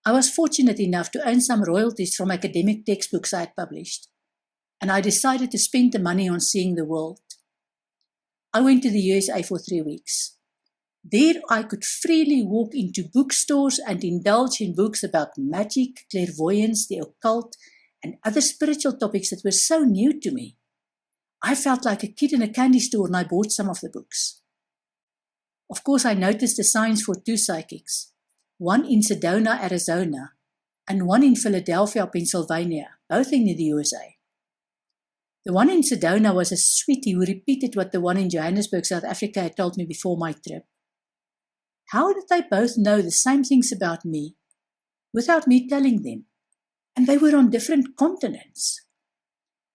I was fortunate enough to earn some royalties from academic textbooks I had published, and I decided to spend the money on seeing the world. I went to the USA for 3 weeks. There I could freely walk into bookstores and indulge in books about magic, clairvoyance, the occult, and other spiritual topics that were so new to me. I felt like a kid in a candy store and I bought some of the books. Of course, I noticed the signs for 2 psychics, one in Sedona, Arizona, and one in Philadelphia, Pennsylvania, both in the USA. The one in Sedona was a sweetie who repeated what the one in Johannesburg, South Africa had told me before my trip. How did they both know the same things about me without me telling them? And they were on different continents.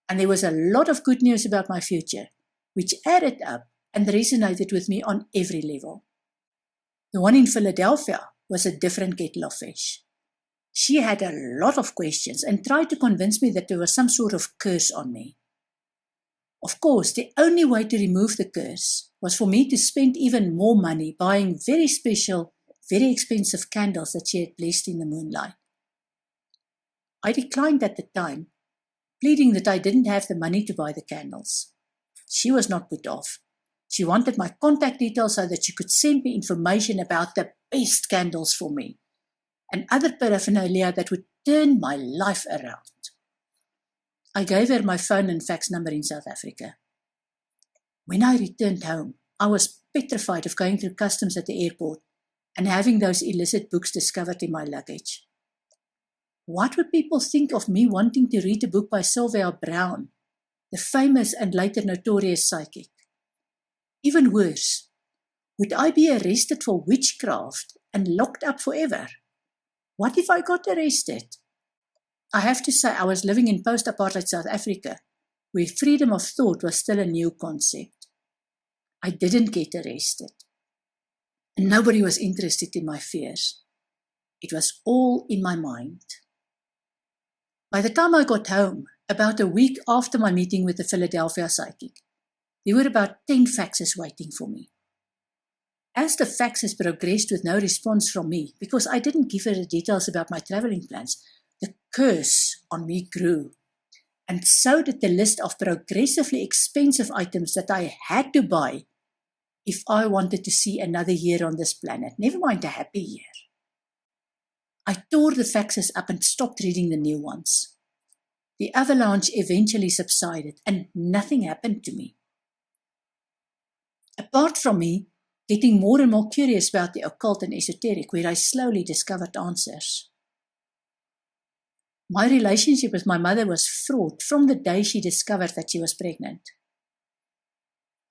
And there was a lot of good news about my future, which added up and resonated with me on every level. The one in Philadelphia was a different kettle of fish. She had a lot of questions and tried to convince me that there was some sort of curse on me. Of course, the only way to remove the curse was for me to spend even more money buying very special, very expensive candles that she had blessed in the moonlight. I declined at the time, pleading that I didn't have the money to buy the candles. She was not put off. She wanted my contact details so that she could send me information about the best candles for me and other paraphernalia that would turn my life around. I gave her my phone and fax number in South Africa. When I returned home, I was petrified of going through customs at the airport and having those illicit books discovered in my luggage. What would people think of me wanting to read a book by Sylvia Browne, the famous and later notorious psychic? Even worse, would I be arrested for witchcraft and locked up forever? What if I got arrested? I have to say I was living in post-apartheid South Africa, where freedom of thought was still a new concept. I didn't get arrested. And nobody was interested in my fears. It was all in my mind. By the time I got home, about a week after my meeting with the Philadelphia psychic, there were about 10 faxes waiting for me. As the faxes progressed with no response from me, because I didn't give her the details about my traveling plans, the curse on me grew, and so did the list of progressively expensive items that I had to buy if I wanted to see another year on this planet, never mind a happy year. I tore the faxes up and stopped reading the new ones. The avalanche eventually subsided and nothing happened to me. Apart from me getting more and more curious about the occult and esoteric, where I slowly discovered answers. My relationship with my mother was fraught from the day she discovered that she was pregnant.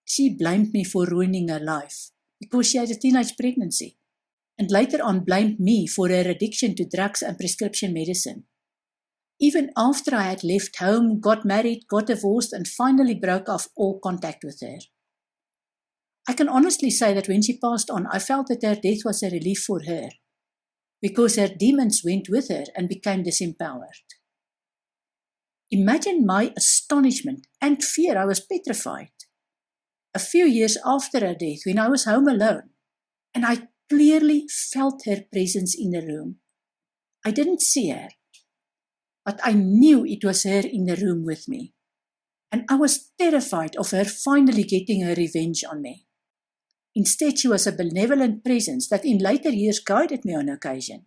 She blamed me for ruining her life because she had a teenage pregnancy, and later on blamed me for her addiction to drugs and prescription medicine. Even after I had left home, got married, got divorced, and finally broke off all contact with her. I can honestly say that when she passed on, I felt that her death was a relief for her, because her demons went with her and became disempowered. Imagine my astonishment and fear. I was petrified. A few years after her death, when I was home alone, and I clearly felt her presence in the room. I didn't see her, but I knew it was her in the room with me, and I was terrified of her finally getting her revenge on me. Instead, she was a benevolent presence that in later years guided me on occasion.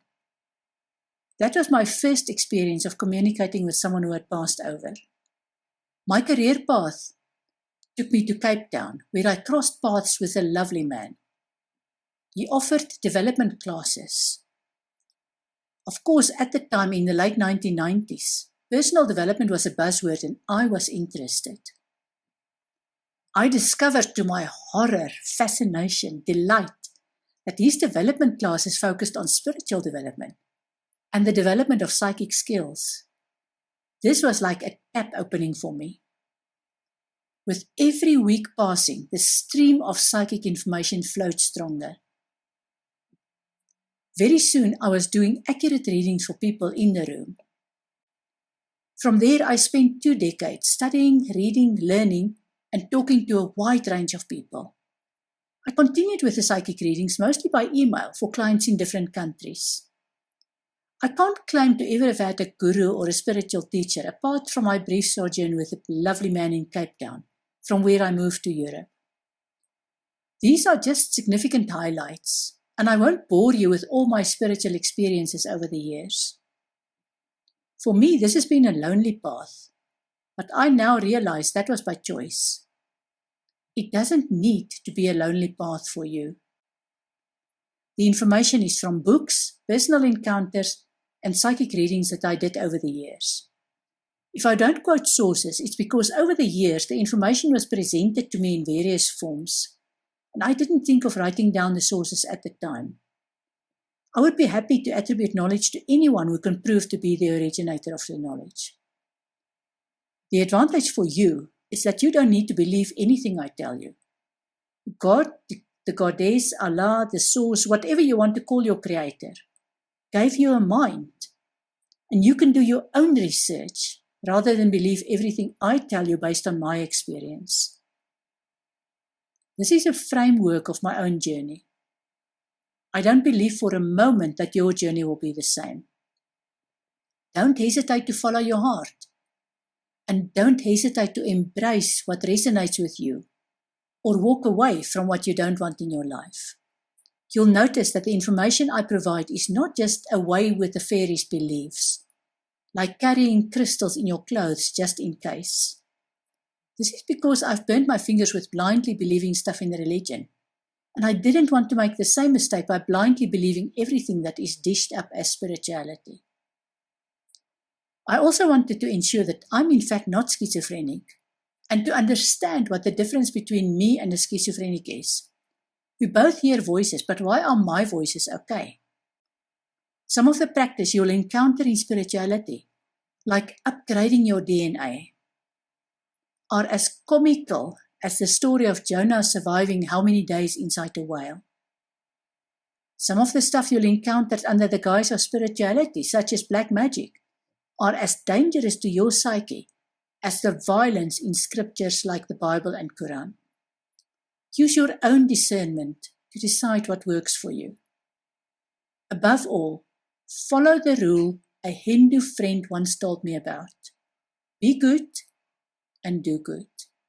That was my first experience of communicating with someone who had passed over. My career path took me to Cape Town, where I crossed paths with a lovely man. He offered development classes. Of course, at the time in the late 1990s, personal development was a buzzword and I was interested. I discovered to my horror, fascination, delight, that his development classes focused on spiritual development and the development of psychic skills. This was like a tap opening for me. With every week passing, the stream of psychic information flowed stronger. Very soon, I was doing accurate readings for people in the room. From there, I spent 2 decades studying, reading, learning, and talking to a wide range of people. I continued with the psychic readings, mostly by email, for clients in different countries. I can't claim to ever have had a guru or a spiritual teacher, apart from my brief sojourn with a lovely man in Cape Town, from where I moved to Europe. These are just significant highlights, and I won't bore you with all my spiritual experiences over the years. For me, this has been a lonely path, but I now realize that was by choice. It doesn't need to be a lonely path for you. The information is from books, personal encounters, and psychic readings that I did over the years. If I don't quote sources, it's because over the years the information was presented to me in various forms, and I didn't think of writing down the sources at the time. I would be happy to attribute knowledge to anyone who can prove to be the originator of the knowledge. The advantage for you is that you don't need to believe anything I tell you. God, the goddess, Allah, the source, whatever you want to call your creator, gave you a mind, and you can do your own research rather than believe everything I tell you based on my experience. This is a framework of my own journey. I don't believe for a moment that your journey will be the same. Don't hesitate to follow your heart, and don't hesitate to embrace what resonates with you, or walk away from what you don't want in your life. You'll notice that the information I provide is not just a way with the fairies' beliefs, like carrying crystals in your clothes just in case. This is because I've burnt my fingers with blindly believing stuff in religion, and I didn't want to make the same mistake by blindly believing everything that is dished up as spirituality. I also wanted to ensure that I'm in fact not schizophrenic, and to understand what the difference between me and a schizophrenic is. We both hear voices, but why are my voices okay? Some of the practice you'll encounter in spirituality, like upgrading your DNA, are as comical as the story of Jonah surviving how many days inside a whale. Some of the stuff you'll encounter under the guise of spirituality, such as black magic, are as dangerous to your psyche as the violence in scriptures like the Bible and Quran. Use your own discernment to decide what works for you. Above all, follow the rule a Hindu friend once told me about. Be good and do good.